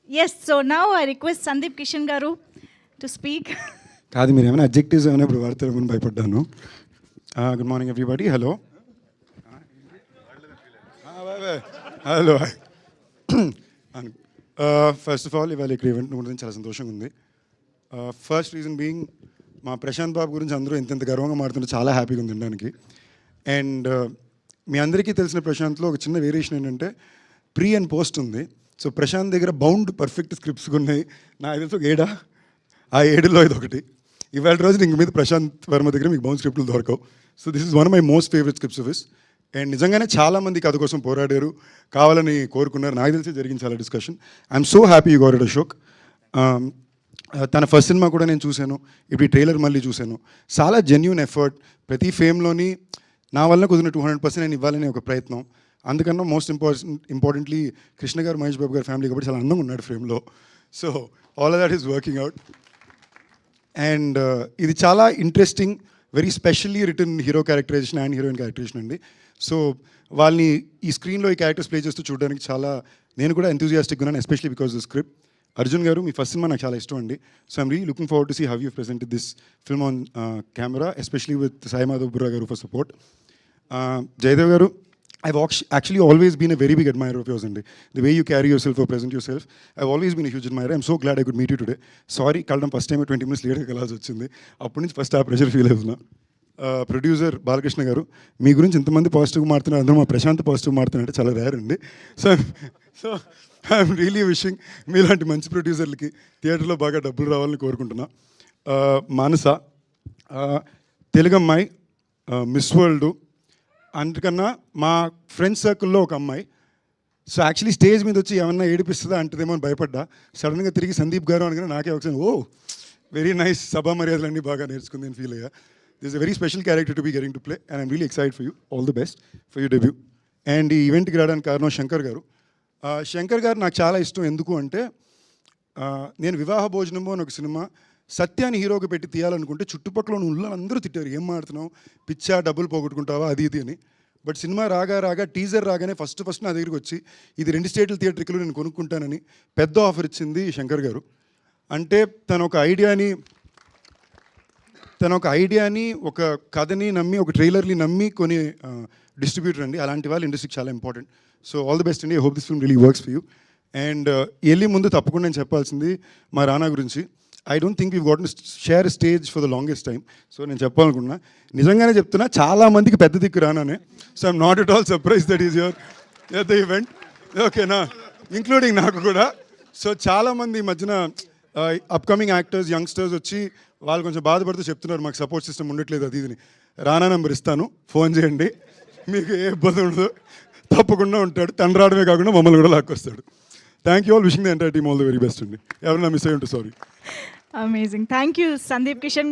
Yes, so now I request Sandeep Kishan Garu to speak. కాదు మీరు ఏమైనా objectives ఏమైనా ఇప్పుడు వాడతారేమని భయపడ్డాను. Good morning everybody. Hello hello first of all ఇవాళ ఇక్కడ ఈవెంట్ గురించి చాలా సంతోషంగా ఉంది. ఫస్ట్ రీజన్ బీయింగ్ మా ప్రశాంత్ బాబు గురించి అందరూ ఇంత గర్వంగా మాడుతుంటే చాలా హ్యాపీగా ఉంది వినడానికి. అండ్ మీ అందరికీ తెలిసిన ప్రశాంత్లో ఒక చిన్న వేరియేషన్ ఏంటంటే ప్రీ అండ్ పోస్ట్ ఉంది. సో ప్రశాంత్ దగ్గర బౌండ్ పర్ఫెక్ట్ స్క్రిప్ట్స్ ఉన్నాయి. నాకు తెలిసి ఒక 7 ఆ 7లో ఇది ఒకటి. ఇవాళ రోజు ఇంక మీద ప్రశాంత్ వర్మ దగ్గర మీకు బౌండ్ స్క్రిప్ట్లు దొరకవు. So this is one of my most favourite scripts of his. And నిజంగానే చాలామంది కథ కోసం పోరాడారు, కావాలని కోరుకున్నారు. నాకు తెలిసి జరిగింది చాలా discussion. I'm so happy you got it Ashok. తన ఫస్ట్ సినిమా కూడా నేను చూశాను, ఇప్పుడు ఈ ట్రైలర్ మళ్ళీ చూశాను. చాలా జెన్యూన్ ఎఫర్ట్. ప్రతి ఫేమ్లోని నా వల్ల కుదిరిన 200% నేను ఇవ్వాలనే ఒక ప్రయత్నం. అందుకన్నా మోస్ట్ ఇంపార్టెంట్లీ కృష్ణ గారు, మహేష్ బాబు గారి ఫ్యామిలీ కాబట్టి చాలా అందంగా ఉన్నాడు ఫ్రేమ్లో. So all of that is working out. And ఇది చాలా interesting, very specially return hero characterization and heroine characterization అండి. సో వాళ్ళని ఈ స్క్రీన్లో ఈ క్యారెక్టర్స్ ప్లే చేస్తూ చూడడానికి చాలా నేను కూడా ఎంతూజియాస్టిక్ ఉన్నాను, especially because the script. Arjun garu మీ ఫస్ట్ సినిమా నాకు చాలా ఇష్టం అండి. So I'm really looking forward to see how you presented this film on camera, especially with Sai Madhav Burra garu for support. Jayadev గారు, I've actually always been a very big admirer of yours, and the way you carry yourself or present yourself, I've always been a huge admirer. I'm so glad I could meet you today. Sorry, కలడం first time 20 minutes లేట్గా కలాల్సి వచ్చింది. అప్పటి నుంచి first ఆ pressure feel అవుతున్నా. Producer Balakrishna garu, మీ గురించి ఇంతమంది పాజిటివ్గా మారుతున్నారు, అందరూ మా ప్రశాంత్ పాజిటివ్ మారుతున్నారంటే చాలా రేర్ అండి. సో ఐఎమ్ రియలీ విషింగ్ మీలాంటి మంచి ప్రొడ్యూసర్లకి థియేటర్లో బాగా డబ్బులు రావాలని కోరుకుంటున్నా. మానస, తెలుగు అమ్మాయి, మిస్ వరల్డ్, అందుకన్నా మా ఫ్రెండ్స్ సర్కిల్లో ఒక అమ్మాయి. సో యాక్చువల్లీ స్టేజ్ మీద వచ్చి ఏమన్నా ఏడిపిస్తుందా అంటదేమో అని భయపడ్డా. సడన్గా తిరిగి సందీప్ గారు అనగానే నాకే ఒకసారి వెరీ నైస్, సభా మర్యాదలన్నీ బాగా నేర్చుకుంది అని ఫీల్ అయ్యా. This a very special character to be getting to play and I'm really excited for you. All the best for you debut. అండ్ ఈ ఈవెంట్కి రావడానికి కారణం శంకర్ గారు. శంకర్ గారు నాకు చాలా ఇష్టం. ఎందుకు అంటే నేను వివాహ భోజనము అని ఒక సినిమా సత్యాన్ని హీరోగా పెట్టి తీయాలనుకుంటే చుట్టుపక్కల ఉన్న అందరూ తిట్టారు, ఏం మాడుతున్నావు, పిచ్చా, డబ్బులు పోగొట్టుకుంటావా, అది ఇది అని. బట్ సినిమా రాగా టీజర్ రాగానే ఫస్ట్ నా దగ్గరికి వచ్చి ఇది 2 స్టేట్ల థియేటర్లు నేను కొనుక్కుంటానని పెద్ద ఆఫర్ ఇచ్చింది శంకర్ గారు. అంటే తన ఒక ఐడియాని ఒక కథని నమ్మి, ఒక ట్రైలర్ని నమ్మి కొని డిస్ట్రిబ్యూటర్ అండి. అలాంటి వాళ్ళు ఇండస్ట్రీకి చాలా important. So all the best అండి. I hope this film really works for you. And వెళ్ళి ముందు తప్పకుండా నేను చెప్పాల్సింది మా రానా గురించి. I don't think you got share stage for the longest time. So నేను చెప్పాలనుకున్నా, నిజంగానే చెప్తున్నా, చాలా మందికి పెద్ద దిక్కు రానానే. So I'm not at all surprise that is your at the event, ఓకేనా, ఇంక్లూడింగ్ నాకు కూడా. సో చాలామంది ఈ మధ్యన అప్కమింగ్ యాక్టర్స్, యంగ్స్టర్స్ వచ్చి వాళ్ళు కొంచెం బాధపడుతూ చెప్తున్నారు మాకు సపోర్ట్ సిస్టమ్ ఉండట్లేదు అది ఇదిని. రానా నెంబర్ ఇస్తాను, ఫోన్ చేయండి, మీకు ఏ ఇబ్బంది ఉండదు, తప్పకుండా ఉంటాడు. తను రావడమే కాకుండా మమ్మల్ని కూడా లాక్కొస్తాడు. Thank you all, wishing the entire team all the very best అండి. ఎవరైనా మిస్ అయ్యి ఉంటే sorry. Amazing. Thank you, Sandeep Kishan.